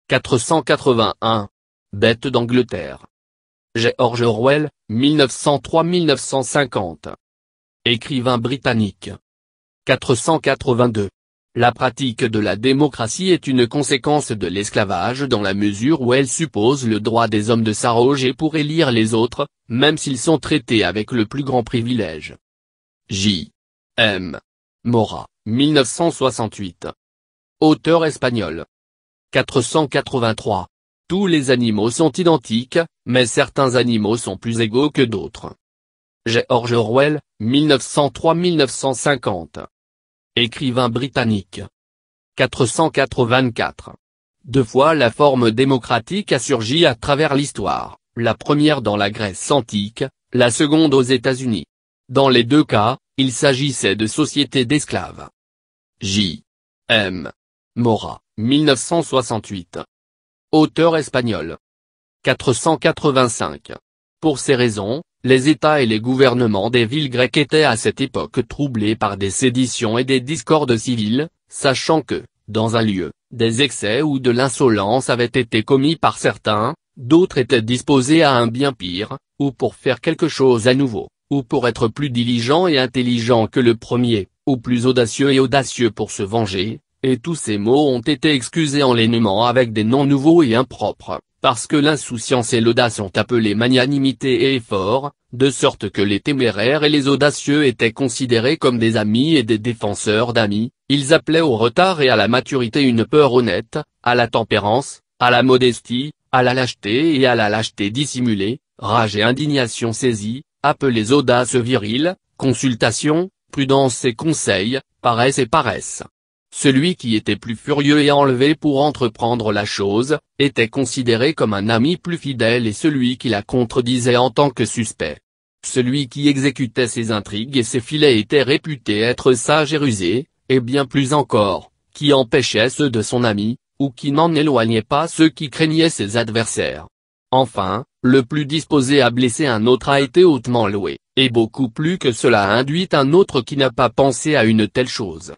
481. Bête d'Angleterre. George Orwell, 1903-1950. Écrivain britannique. 482. La pratique de la démocratie est une conséquence de l'esclavage dans la mesure où elle suppose le droit des hommes de s'arroger pour élire les autres, même s'ils sont traités avec le plus grand privilège. J. M. Mora, 1968. Auteur espagnol. 483. Tous les animaux sont identiques, mais certains animaux sont plus égaux que d'autres. George Orwell, 1903-1950. Écrivain britannique. 484. Deux fois la forme démocratique a surgi à travers l'histoire, la première dans la Grèce antique, la seconde aux États-Unis. Dans les deux cas, il s'agissait de sociétés d'esclaves. J. M. Mora, 1968. Auteur espagnol. 485. Pour ces raisons, les États et les gouvernements des villes grecques étaient à cette époque troublés par des séditions et des discordes civiles, sachant que, dans un lieu, des excès ou de l'insolence avaient été commis par certains, d'autres étaient disposés à un bien pire, ou pour faire quelque chose à nouveau, ou pour être plus diligents et intelligents que le premier, ou plus audacieux et audacieux pour se venger, et tous ces mots ont été excusés en les nommant avec des noms nouveaux et impropres, parce que l'insouciance et l'audace ont appelé magnanimité et effort, de sorte que les téméraires et les audacieux étaient considérés comme des amis et des défenseurs d'amis, ils appelaient au retard et à la maturité une peur honnête, à la tempérance, à la modestie, à la lâcheté et à la lâcheté dissimulée, rage et indignation saisie, appelés audace virile, consultation, prudence et conseil, paresse et paresse. Celui qui était plus furieux et enlevé pour entreprendre la chose, était considéré comme un ami plus fidèle et celui qui la contredisait en tant que suspect. Celui qui exécutait ses intrigues et ses filets était réputé être sage et rusé, et bien plus encore, qui empêchait ceux de son ami, ou qui n'en éloignait pas ceux qui craignaient ses adversaires. Enfin, le plus disposé à blesser un autre a été hautement loué, et beaucoup plus que cela a induit un autre qui n'a pas pensé à une telle chose.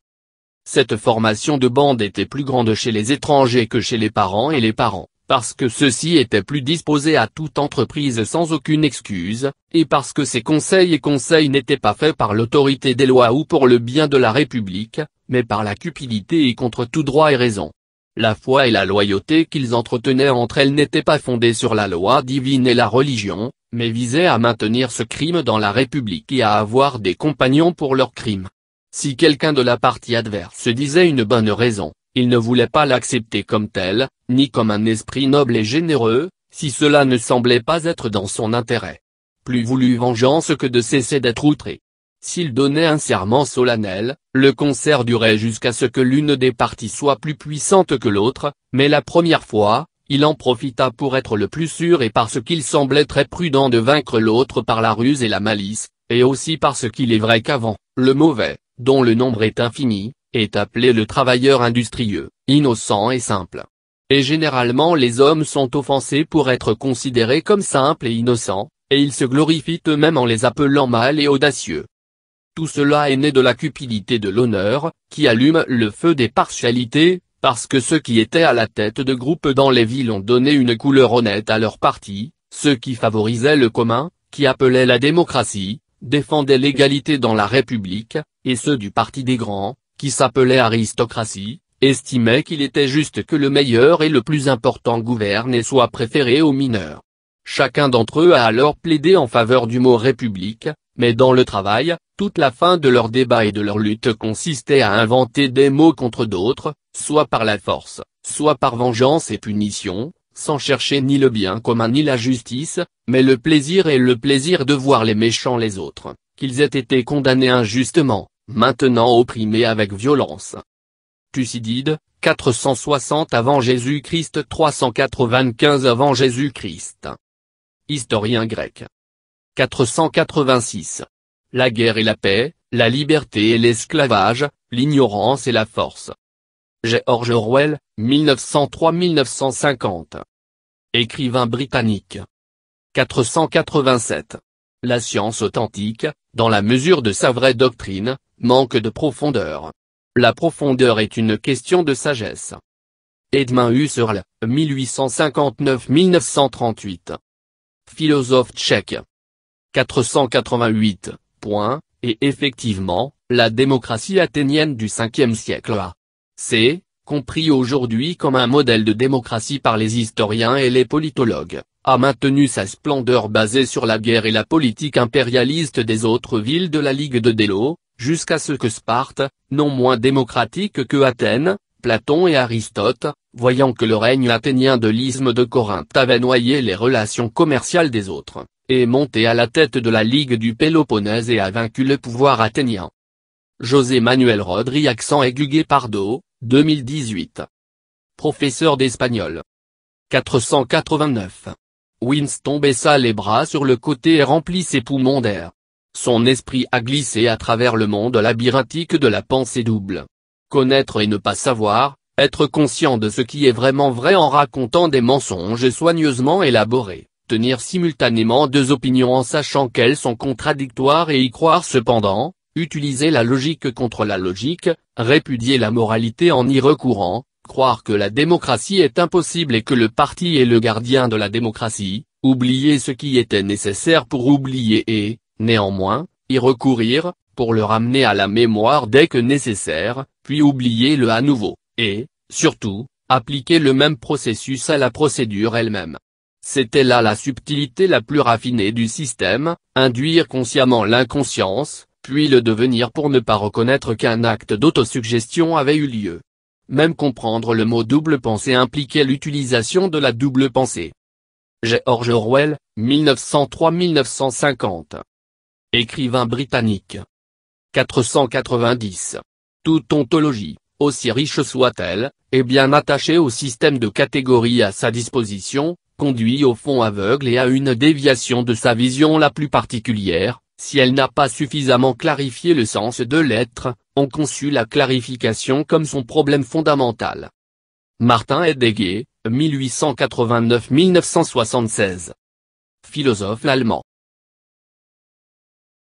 Cette formation de bande était plus grande chez les étrangers que chez les parents et les parents, parce que ceux-ci étaient plus disposés à toute entreprise sans aucune excuse, et parce que ces conseils n'étaient pas faits par l'autorité des lois ou pour le bien de la République, mais par la cupidité et contre tout droit et raison. La foi et la loyauté qu'ils entretenaient entre elles n'étaient pas fondées sur la loi divine et la religion, mais visaient à maintenir ce crime dans la République et à avoir des compagnons pour leur crime. Si quelqu'un de la partie adverse se disait une bonne raison, il ne voulait pas l'accepter comme telle, ni comme un esprit noble et généreux, si cela ne semblait pas être dans son intérêt. Plus voulut vengeance que de cesser d'être outré. S'il donnait un serment solennel, le concert durait jusqu'à ce que l'une des parties soit plus puissante que l'autre, mais la première fois, il en profita pour être le plus sûr et parce qu'il semblait très prudent de vaincre l'autre par la ruse et la malice, et aussi parce qu'il est vrai qu'avant, le mauvais, dont le nombre est infini, est appelé le travailleur industrieux, innocent et simple. Et généralement les hommes sont offensés pour être considérés comme simples et innocents, et ils se glorifient eux-mêmes en les appelant mâles et audacieux. Tout cela est né de la cupidité de l'honneur, qui allume le feu des partialités, parce que ceux qui étaient à la tête de groupes dans les villes ont donné une couleur honnête à leur parti, ceux qui favorisaient le commun, qui appelaient la démocratie, défendaient l'égalité dans la République, et ceux du parti des grands, qui s'appelait aristocratie, estimaient qu'il était juste que le meilleur et le plus important gouverne et soit préféré aux mineurs. Chacun d'entre eux a alors plaidé en faveur du mot République, mais dans le travail, toute la fin de leur débat et de leur lutte consistait à inventer des mots contre d'autres, soit par la force, soit par vengeance et punition, sans chercher ni le bien commun ni la justice, mais le plaisir et le plaisir de voir les méchants les autres, qu'ils aient été condamnés injustement, maintenant opprimés avec violence. Thucydide, 460 avant Jésus-Christ 395 avant Jésus-Christ. Historien grec. 486. La guerre et la paix, la liberté et l'esclavage, l'ignorance et la force. George Orwell, 1903-1950. Écrivain britannique. 487. La science authentique, dans la mesure de sa vraie doctrine, manque de profondeur. La profondeur est une question de sagesse. Edmund Husserl, 1859-1938. Philosophe tchèque. 488. Et effectivement, la démocratie athénienne du 5e siècle a. C'est, compris aujourd'hui comme un modèle de démocratie par les historiens et les politologues, a maintenu sa splendeur basée sur la guerre et la politique impérialiste des autres villes de la Ligue de Délos, jusqu'à ce que Sparte, non moins démocratique que Athènes, Platon et Aristote, voyant que le règne athénien de l'isthme de Corinthe avait noyé les relations commerciales des autres, est monté à la tête de la Ligue du Péloponnèse et a vaincu le pouvoir athénien. José Manuel Rodríguez Pardo, 2018. Professeur d'espagnol. 489. Winston baissa les bras sur le côté et remplit ses poumons d'air. Son esprit a glissé à travers le monde labyrinthique de la pensée double. Connaître et ne pas savoir, être conscient de ce qui est vraiment vrai en racontant des mensonges soigneusement élaborés, tenir simultanément deux opinions en sachant qu'elles sont contradictoires et y croire cependant, utiliser la logique contre la logique, répudier la moralité en y recourant, croire que la démocratie est impossible et que le parti est le gardien de la démocratie, oublier ce qui était nécessaire pour oublier et, néanmoins, y recourir, pour le ramener à la mémoire dès que nécessaire, puis oublier-le à nouveau, et, surtout, appliquer le même processus à la procédure elle-même. C'était là la subtilité la plus raffinée du système, induire consciemment l'inconscience, puis le devenir pour ne pas reconnaître qu'un acte d'autosuggestion avait eu lieu. Même comprendre le mot double pensée impliquait l'utilisation de la double pensée. George Orwell, 1903-1950. Écrivain britannique. 490. Toute ontologie, aussi riche soit-elle, est bien attachée au système de catégories à sa disposition, conduit au fond aveugle et à une déviation de sa vision la plus particulière, si elle n'a pas suffisamment clarifié le sens de l'être, on conçut la clarification comme son problème fondamental. Martin Heidegger, 1889-1976. Philosophe allemand.